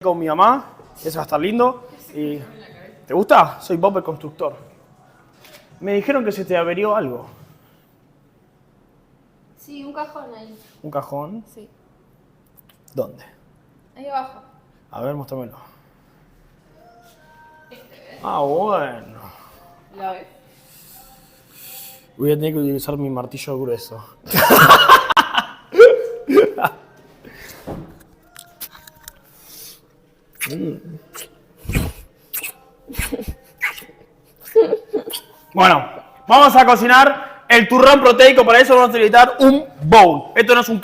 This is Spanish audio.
con mi mamá. Eso va a estar lindo. Y, ¿te gusta? Soy Bob el constructor. Me dijeron que se te averió algo. Sí, un cajón ahí. ¿Un cajón? Sí. ¿Dónde? Ahí abajo. A ver, muéstramelo. Ah, bueno. ¿Lo ves? Voy a tener que utilizar mi martillo grueso. Bueno, vamos a cocinar el turrón proteico. Para eso vamos a necesitar un bowl. Esto no es un